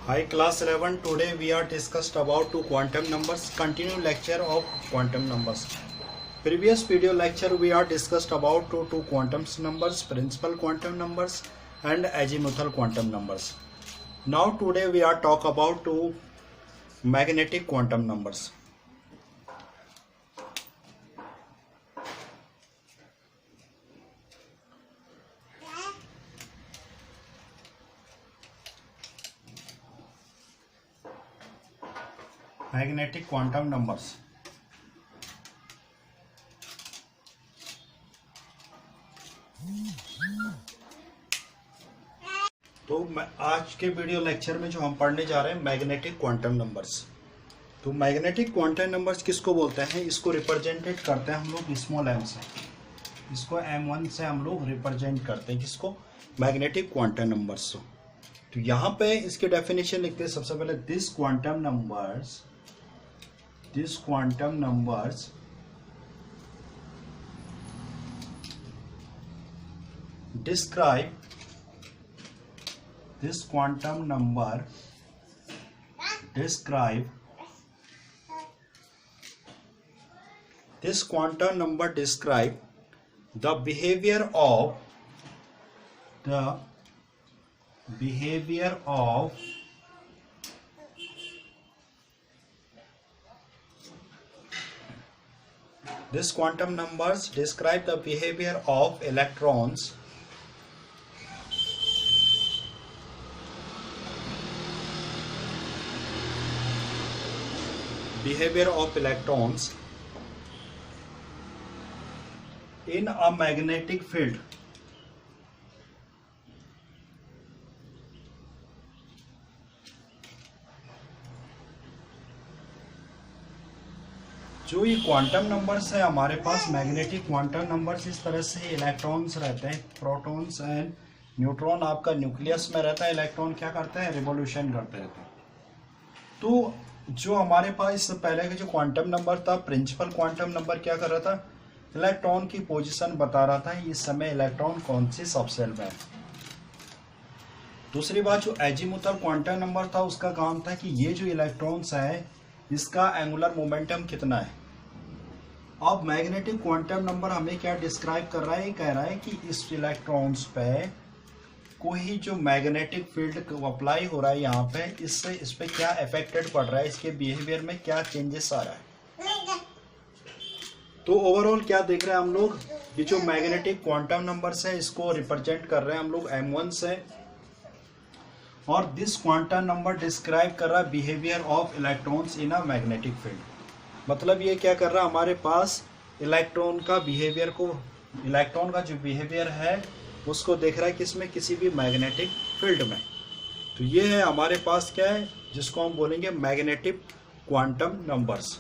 Hi class 11, today we are discussed about two quantum numbers, continue lecture of quantum numbers. Previous video lecture we are discussed about two quantum numbers, principal quantum numbers and azimuthal quantum numbers. Now today we are talk about two magnetic quantum numbers. Magnetic quantum numbers. तो आज के video lecture में जो हम पढ़ने जा रहे हैं मैग्नेटिक क्वांटम नंबर्स। तो मैग्नेटिक क्वांटम नंबर्स किसको बोलते हैं? इसको रिप्रेजेंटेड करते हैं हम लोग स्मॉल m से। इसको m1 से हम लोग रिप्रेजेंट करते हैं किसको? Magnetic quantum numbers. तो यहाँ पे इसके डेफिनेशन लिखते हैं सबसे पहले this quantum numbers describe this quantum number describe the behavior of These quantum numbers describe the behavior of electrons in a magnetic field. जो ये क्वांटम नंबर्स है हमारे पास मैग्नेटिक क्वांटम नंबर्स, इस तरह से इलेक्ट्रॉन्स रहते हैं, प्रोटॉन्स एंड न्यूट्रॉन आपका न्यूक्लियस में रहता है, इलेक्ट्रॉन क्या करते हैं? रिवॉल्यूशन करते रहते हैं। तो जो हमारे पास इससे पहले का जो क्वांटम नंबर था, प्रिंसिपल क्वांटम नंबर क्या कर रहा था? इलेक्ट्रॉन की पोजीशन बता रहा था इस समय इलेक्ट्रॉन कौन सी सबसेल में है। दूसरी बात जो एजीमुथल क्वांटम नंबर था उसका काम था कि ये जो इलेक्ट्रॉन्स है इसका एंगुलर मोमेंटम कितना है। अब मैग्नेटिक क्वांटम नंबर हमें क्या डिस्क्राइब कर रहा है? ये कह रहा है कि इस इलेक्ट्रॉन्स पे कोई जो मैग्नेटिक फील्ड अप्लाई हो रहा है यहाँ पे, इससे इस पे क्या इफेक्टेड पड़ रहा है, इसके बिहेवियर में क्या चेंजेस आ रहा है। तो ओवरऑल क्या देख रहे हैं हम लोग? ये जो मैग्नेटिक क्वांटम नंबर्स है इसको रिप्रेजेंट कर रहे हैं हम लोग m1 से, और दिस क्वांटम नंबर डिस्क्राइब कर रहा है behaviour of electrons in a magnetic field. मतलब ये क्या कर रहा है? हमारे पास इलेक्ट्रॉन का बिहेवियर को, इलेक्ट्रॉन का जो बिहेवियर है उसको देख रहा है किसमें? किसी भी मैग्नेटिक फील्ड में। तो ये है हमारे पास क्या है जिसको हम बोलेंगे मैग्नेटिक क्वांटम नंबर्स।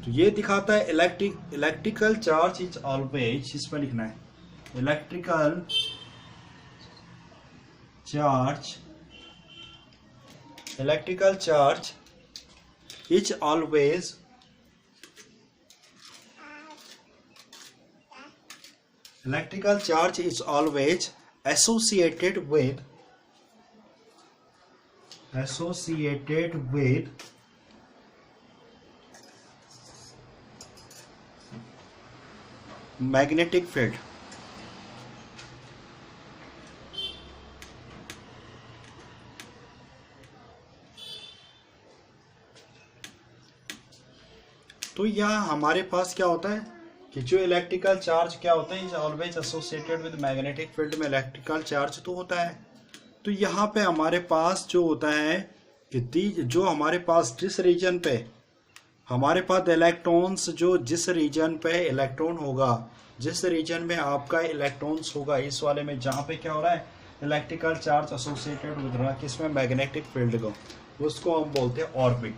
तो ये दिखाता है इलेक्ट्रिकल चार्ज इज ऑलवेज, इसमें लिखना है electrical charge is always associated with magnetic field। तो यहाँ हमारे पास क्या होता है कि जो इलेक्ट्रिकल चार्ज क्या होता है, is always associated with magnetic field में इलेक्ट्रिकल चार्ज तो होता है। तो यहाँ पे हमारे पास जो होता है कि जो हमारे पास जिस रीजन पे हमारे पास इलेक्ट्रॉन्स, जो जिस रीजन पे इलेक्ट्रॉन होगा, जिस रीजन में आपका इलेक्ट्रॉन्स होगा, इस वाले में जहाँ पे क्या हो रहा है इलेक्ट्रिकल चार्ज एसोसिएटेड विद रहा है किसमें? मैग्नेटिक फील्ड को, उसको हम बोलते हैं ऑर्बिट।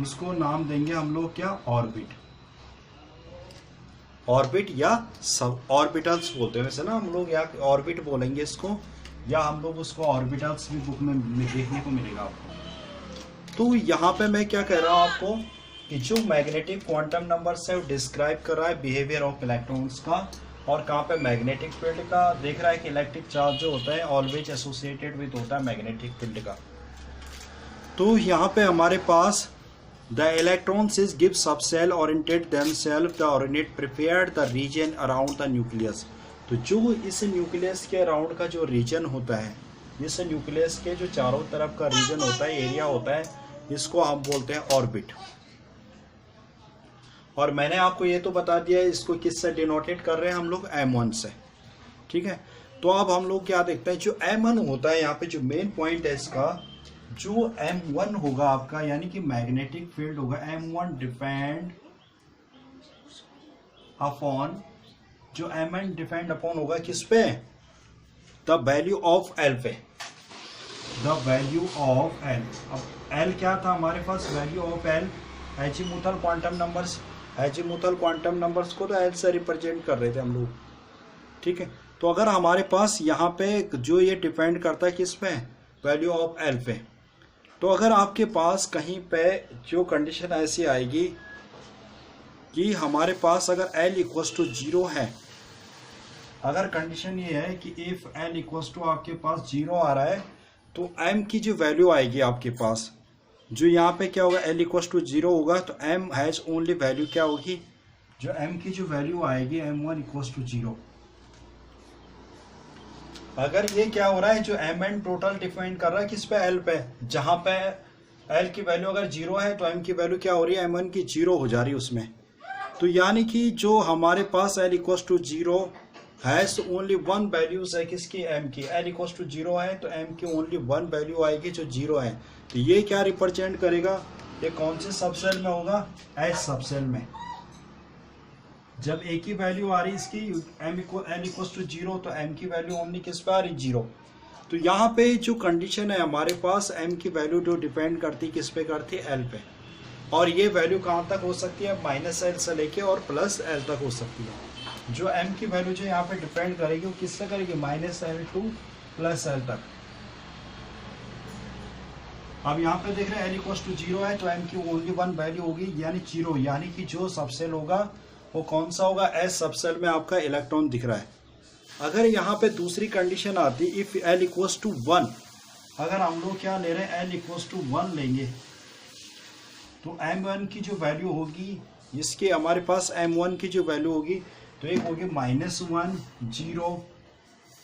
उसको नाम देंगे हम लोग क्या? ऑर्बिट या सब ऑर्बिटल्स बोलते हैं वैसे ना हम लोग, या ऑर्बिट बोलेंगे इसको, या हम लोग उसको ऑर्बिटल्स भी बुक में देखने को मिलेगा आपको। तो यहाँ पे मैं क्या कह रहा हूँ आपको कि जो मैग्नेटिक क्वांटम नंबर्स है वो डिस्क्राइब कर रहा है बिहेवियर ऑफ इलेक्ट्रॉन्स का, और कहाँ पे मैग्नेटिक फील्ड का देख रहा है कि इलेक्ट्रिक चार्ज जो होता है ऑलवेज एसोसिएटेड विद होता है मैग्नेटिक फील्ड का। तो यहाँ पे हमारे पास the electrons is give sub cell oriented themselves the oriented prepared the region around the nucleus. तो जो इस न्यूक्लियस के अराउंड का जो रीजन होता है, इस न्यूक्लियस के जो चारों तरफ का रीजन होता है, एरिया होता है, इसको हम बोलते हैं ऑर्बिट। और मैंने आपको ये तो बता दिया है इसको किससे डिनोटेट कर रहे हैं हम लोग, M1 से। ठीक है, तो अब हम लोग क्या देखते हैं, जो M1 होता है यहाँ पे जो मेन पॉइंट है इसका, जो M1 होगा आपका यानी कि मैग्नेटिक फील्ड होगा, M1 डिपेंड अपॉन, जो M1 डिपेंड अपॉन होगा किस पे, द वैल्यू ऑफ L पे, द वैल्यू ऑफ L। अब L क्या था हमारे पास, value of L azimuthal quantum numbers, azimuthal quantum numbers को तो L से रिप्रेजेंट कर रहे थे हम लोग। ठीक है, तो अगर हमारे पास यहाँ पे जो ये डिपेंड करता है किस पे, वैल्यू ऑफ L पे, तो अगर आपके पास कहीं पे जो कंडीशन ऐसी आएगी कि हमारे पास अगर L इक्वल्स टू 0 है, अगर कंडीशन ये है कि इफ L इक्वल्स टू आपके पास 0 आ रहा है, तो M की जो वैल्यू आएगी आपके पास, जो यहाँ पे क्या होगा, L इक्वल्स टू 0 होगा, तो M हैज ओनली वैल्यू क्या होगी, जो M की जो वैल्यू आएगी M1 इक्वल्स टू 0। अगर ये क्या हो रहा है, जो Mn टोटल डिफाइन कर रहा है किस पे, L पे, जहां पे L की वैल्यू अगर 0 है तो M की वैल्यू क्या हो रही है, M1 की 0 हो जा रही है उसमें। तो यानी कि जो हमारे पास L equals to 0 has only one values है किसकी, M की। L इक्वल्स टू 0 है तो M की ओनली वन वैल्यू आएगी जो 0 है। तो ये क्या रिप्रेजेंट करेगा, ये कौन से सबसेल में होगा, H सबसेल में। जब एक ही वैल्यू आ रही इसकी L इक्वल्स टू 0, तो M की वैल्यू ओनली किस पे आ रही, 0। तो यहाँ पे जो कंडीशन है हमारे पास, M की वैल्यू जो डिपेंड करती किस पे करती है, L पे। और ये वैल्यू कहाँ तक हो सकती है, -L से लेके और +L तक हो सकती है। जो M की वैल्यू जो यहाँ पे डिपेंड करेगी वो किससे करेगी, -L टू +L तक। अब यहाँ पे देख रहे हैं L इक्वल्स टू 0 है तो M की ओनली वन वैल्यू होगी यानी 0, यानी कि जो सबसेल होगा वो कौन सा होगा, S सबसेल में आपका इलेक्ट्रॉन दिख रहा है। अगर यहाँ पे दूसरी कंडीशन आती, इफ L इक्वल्स टू 1, अगर हम लोग क्या ले रहे हैं, L इक्वल्स टू 1 लेंगे, तो M1 की जो वैल्यू होगी, इसके हमारे पास M1 की जो वैल्यू होगी, तो एक होगी -1 0,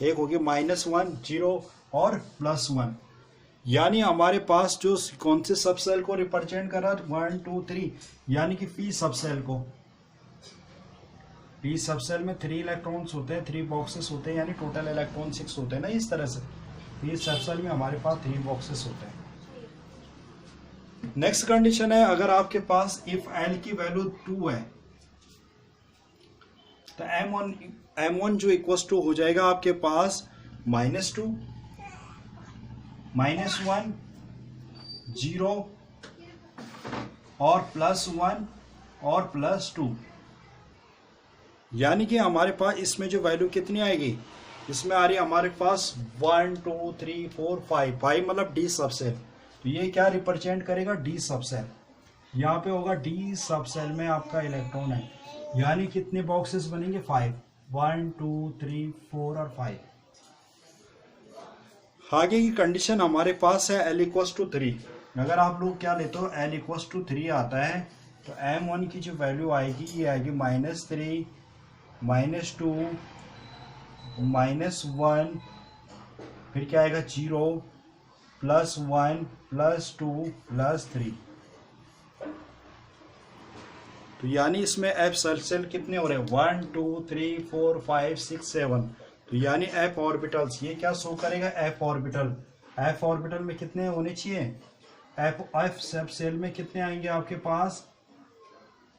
एक होगी -1 0 और +1, यानी हमारे पास जो कौन से सबसेल को रिप्रेजेंट कर रहा है, 1 2 3, यानी कि P सबसेल को। P सबसेल में 3 इलेक्ट्रॉन्स होते हैं, 3 बॉक्सेस होते हैं, यानी टोटल इलेक्ट्रॉन 6 होते हैं ना, इस तरह से। P सबसेल में हमारे पास 3 बॉक्सेस होते हैं। नेक्स्ट कंडीशन है, अगर आपके पास इफ L की वैल्यू 2 है, तो M1 जो इक्वल्स टू हो जाएगा आपके पास -2 -1 0 और +1 और +2, यानी कि हमारे पास इसमें जो वैल्यू कितनी आएगी, इसमें आ रही है हमारे पास 1 2 3 4 5 मतलब D सबसेल। तो ये क्या रिप्रेजेंट करेगा, D सबसेल। यहाँ पे होगा D सबसेल में आपका इलेक्ट्रॉन है, यानी कितने बॉक्सेस बनेंगे, 5, 1 2 3 4 और 5। आगे की कंडीशन हमारे पास है L इक्वल्स टू 3। अगर आप लोग क्या लेते हो, L इक्वल्स टू 3 आता है, तो M1 की जो वैल्यू आएगी ये आएगी -3 -2 -1, फिर क्या आएगा 0 +1 +2 +3। तो यानी इसमें F सबसेल कितने हो रहे हैं, 1 2 3 4 5 6 7। तो यानी F ऑर्बिटल्स, ये क्या शो करेगा, F ऑर्बिटल। F ऑर्बिटल में कितने होने चाहिए, F सबसेल में कितने आएंगे आपके पास,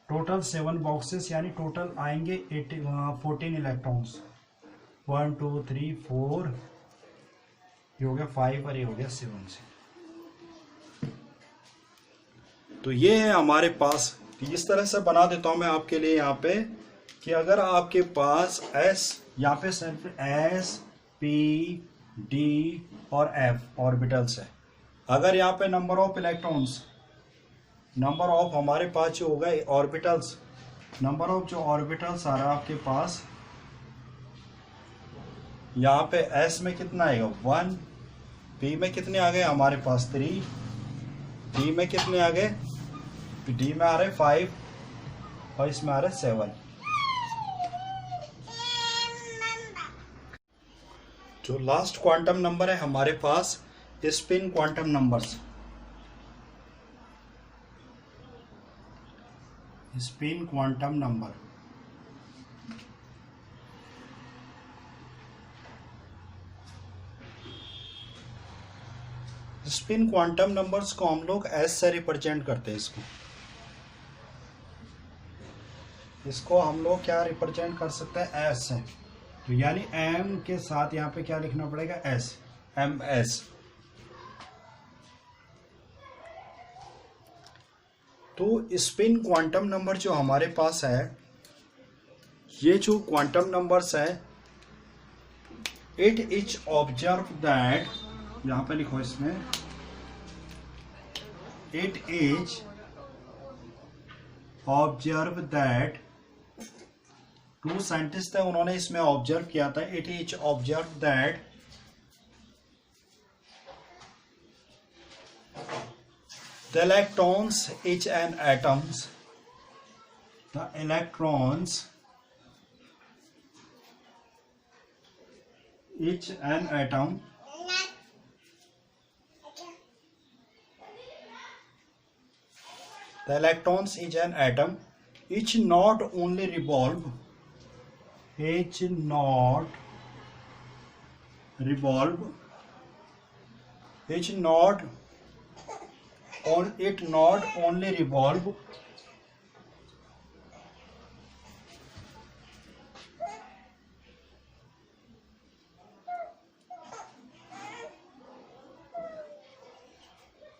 टोटल 7 बॉक्सेस, यानी टोटल आएंगे 14 इलेक्ट्रॉन्स। 1 2 3 4, ये हो गया 5 और ये हो गया 7 से। तो ये है हमारे पास। तो इस तरह से बना देता हूं मैं आपके लिए यहाँ पे कि अगर आपके पास S, यहाँ पे सिर्फ S P D और F ऑर्बिटल्स है। अगर यहाँ पे number of electrons, number of हमारे पास जो होगा ऑर्बिटल्स, नंबर ऑफ जो ऑर्बिटल्स आ रहा है आपके पास, यहाँ पे एस में कितना आएगा 1, पी में कितने आ गए हमारे पास 3, डी में कितने आ गए, डी में आ रहे 5 और इसमें आ रहे 7। जो लास्ट क्वांटम नंबर है हमारे पास spin quantum numbers, spin quantum number. Spin quantum numbers को हम लोग एस से रिप्रेजेंट करते हैं। इसको हम लोग क्या रिप्रेजेंट कर सकते हैं एस से, तो यानी एम के साथ यहाँ पे क्या लिखना पड़ेगा एस, एम एस। तो स्पिन क्वांटम नंबर जो हमारे पास है, ये जो क्वांटम नंबर्स है, इट इज ऑब्जर्व दैट, यहां पे लिखो इसमें, it is observe that, 2 scientist है उन्होंने इसमें ऑब्जर्व किया था, it is observe that the electrons each and atoms, the electrons each and atom the electrons each and atom each not only revolve, each not revolve, each not or it not only revolve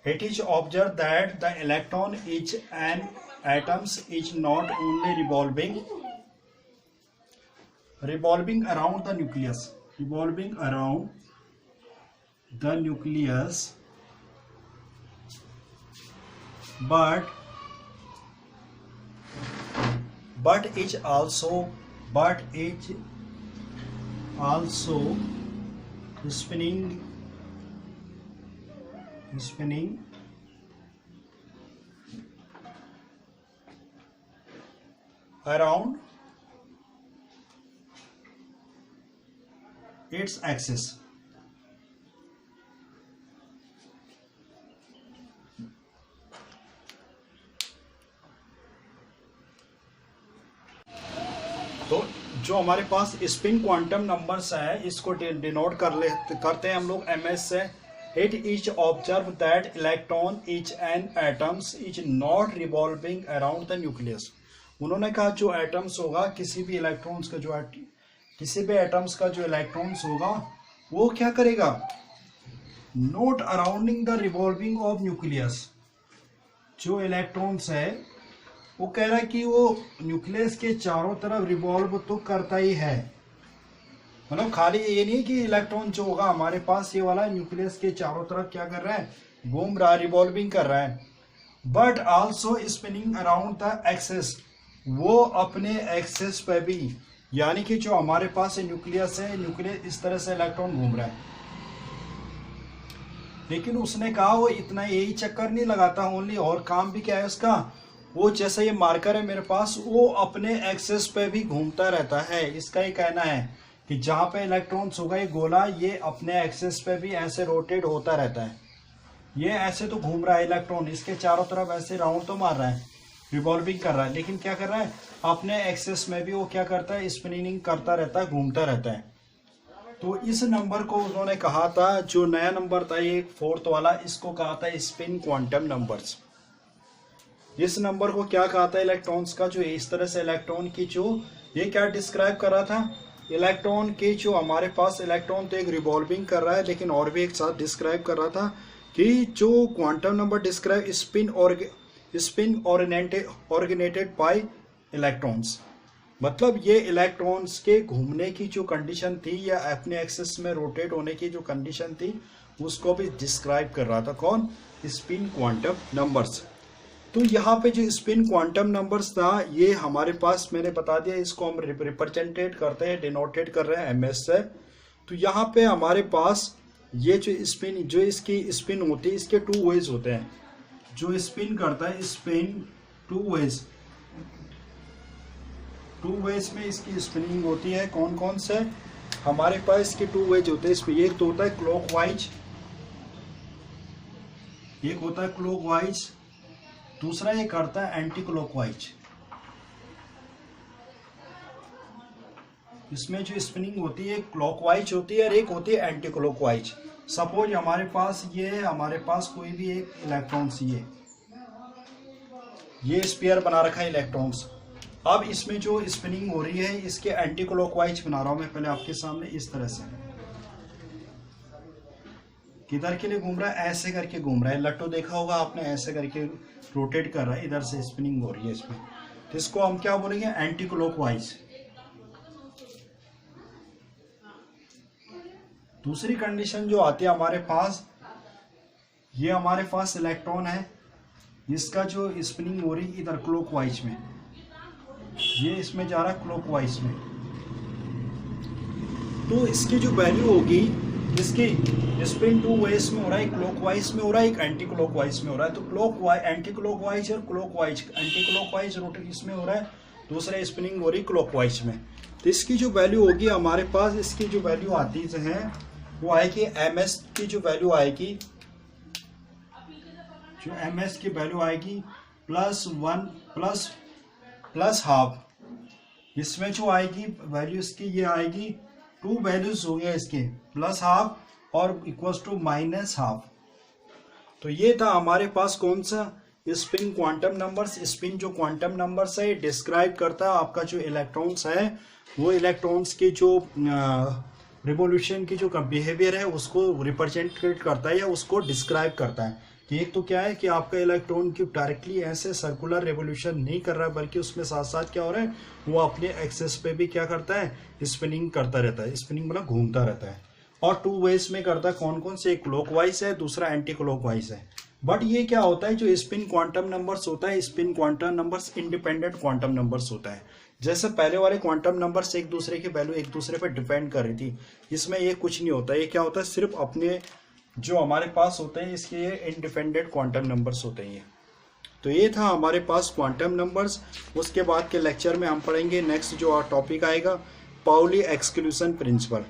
it is observed that the electron each and atoms is not only revolving around the nucleus, revolving around the nucleus, but is also spinning around its axis. तो जो हमारे पास spin quantum numbers है, इसको denote करते हैं हम लोग ms से। It is observe that electron each and atoms is not revolving around the nucleus. उन्होंने कहा जो एटम्स होगा, किसी भी एटम्स का जो इलेक्ट्रॉन्स होगा वो क्या करेगा, not अराउंडिंग the revolving of nucleus. जो इलेक्ट्रॉन्स है वो कह रहा है कि वो न्यूक्लियस के चारों तरफ रिवॉल्व तो करता ही है, मतलब खाली ये नहीं कि इलेक्ट्रॉन जो होगा हमारे पास ये वाला न्यूक्लियस के चारों तरफ क्या कर रहा है, घूम रहा है, रिवॉल्विंग कर रहा है, but also spinning around the axis, वो अपने एक्सिस पे भी, यानी कि जो हमारे पास न्यूक्लियस है, न्यूक्लियस इस तरह से इलेक्ट्रॉन घूम रहा है, लेकिन उसने कहा वो इतना यही चक्कर नहीं लगाता ओनली, और काम भी क्या है उसका, वो जैसा ये मार्कर है मेरे पास, वो अपने एक्सिस पे भी घूमता रहता है। इसका ही कहना है कि जहाँ पे इलेक्ट्रॉन्स होगा ये गोला, ये अपने एक्सिस पे भी ऐसे रोटेट होता रहता है। ये ऐसे तो घूम रहा है इलेक्ट्रॉन, इसके चारों तरफ ऐसे राउंड तो मार रहा है, रिवॉल्विंग कर रहा है, लेकिन क्या कर रहा है, अपने एक्सिस में भी वो क्या करता है, स्पिनिंग करता रहता है, घूमता रहता है। तो इस नंबर को उन्होंने कहा था, जो नया नंबर था ये 4th वाला, इसको कहा था स्पिन क्वांटम नंबर्स। इस नंबर को क्या कहा था, इलेक्ट्रॉन्स का, जो इस तरह से इलेक्ट्रॉन की जो ये क्या डिस्क्राइब कर रहा था, इलेक्ट्रॉन के जो हमारे पास इलेक्ट्रॉन तो एक रिवॉल्विंग कर रहा है, लेकिन और भी एक साथ डिस्क्राइब कर रहा था कि जो quantum number describe spin originated by electrons, मतलब ये इलेक्ट्रॉन्स के घूमने की जो कंडीशन थी या अपने एक्सिस में रोटेट होने की जो कंडीशन थी, उसको भी डिस्क्राइब कर रहा था। कौन, स्पिन क्वांटम नंबर्स। तो यहाँ पे जो स्पिन क्वांटम नंबर्स था, ये हमारे पास मैंने बता दिया, इसको हम रिप्रेजेंटेड करते हैं, डिनोटेड कर रहे हैं ms से। तो यहाँ पे हमारे पास ये जो स्पिन, जो इसकी स्पिन होती है, इसके टू वेज होते हैं। जो स्पिन करता है स्पिन टू वेज में इसकी स्पिनिंग होती है। कौन कौन से हमारे पास इसके टू वेज होते हैं इसमें? एक तो होता है क्लॉकवाइज, एक होता है क्लॉकवाइज, दूसरा ये करता है एंटी क्लॉकवाइज। इसमें जो स्पिनिंग होती है क्लॉकवाइज होती है और एक होती है एंटी क्लॉकवाइज। सपोज हमारे पास ये है, हमारे पास कोई भी एक इलेक्ट्रॉन्स, ये स्फीयर बना रखा है इलेक्ट्रॉन्स। अब इसमें जो स्पिनिंग हो रही है इसके एंटी क्लॉकवाइज बना रहा हूं मैं पहले आपके सामने इस तरह से। किधर के लिए घूम रहा है? ऐसे करके घूम रहा है। लट्टू देखा होगा आपने, ऐसे करके रोटेट कर रहा है, इधर से स्पिनिंग हो रही है इसमें। तो इसको हम क्या बोलेंगे? Anti clockwise. दूसरी कंडीशन जो आती है हमारे पास, ये हमारे पास इलेक्ट्रॉन है, इसका जो स्पिनिंग हो रही इधर क्लॉकवाइज में, ये इसमें जा रहा है क्लॉकवाइज में। तो इसकी जो वैल्यू होगी, इसकी स्पिन टू वेज में हो रहा है, क्लॉकवाइज में हो रहा है, एक एंटी क्लॉकवाइज में हो रहा है। तो क्लॉकवाइज, एंटी क्लॉकवाइज और क्लॉकवाइज, एंटी क्लॉकवाइज रोटेट इसमें हो रहा है, दूसरा स्पिनिंग हो रही क्लॉकवाइज में। तो इसकी जो वैल्यू होगी हमारे पास, इसकी जो वैल्यू आती है वो आएगी एम एस की जो वैल्यू आएगी, जो एम एस की वैल्यू आएगी +1 प्लस हाफ। इसमें जो आएगी वैल्यू इसकी ये आएगी, टू वैल्यूज हो गया इसके, +½ और इक्वल्स टू -½ तो ये था हमारे पास कौन सा? Spin quantum numbers. स्पिन जो क्वांटम नंबर्स है डिस्क्राइब करता है आपका जो इलेक्ट्रॉन्स है, वो इलेक्ट्रॉन्स की जो रिवोल्यूशन की जो बिहेवियर है उसको रिप्रेजेंट करता है या उसको डिस्क्राइब करता है। कि एक तो क्या है कि आपका इलेक्ट्रॉन की डायरेक्टली ऐसे सर्कुलर रेवोल्यूशन नहीं कर रहा है, बल्कि उसमें साथ साथ क्या हो रहा है, वो अपने एक्सेस पे भी क्या करता है? स्पिनिंग करता रहता है। स्पिनिंग मतलब घूमता रहता है। और टू वेज में करता है। कौन कौन से? एक क्लॉकवाइज है, दूसरा एंटी क्लॉकवाइज है। बट ये क्या होता है, जो स्पिन क्वांटम नंबर्स होता है, spin quantum numbers independent quantum numbers होता है। जैसे पहले वाले क्वांटम नंबर्स एक दूसरे की वैल्यू एक दूसरे पर डिपेंड कर रही थी, इसमें ये कुछ नहीं होता। ये क्या होता है, सिर्फ अपने जो हमारे पास होते हैं इसके ये इंडिपेंडेंट क्वांटम नंबर्स होते हैं। तो ये था हमारे पास क्वांटम नंबर्स। उसके बाद के लेक्चर में हम पढ़ेंगे नेक्स्ट जो टॉपिक आएगा, पाउली एक्सक्लूजन प्रिंसिपल।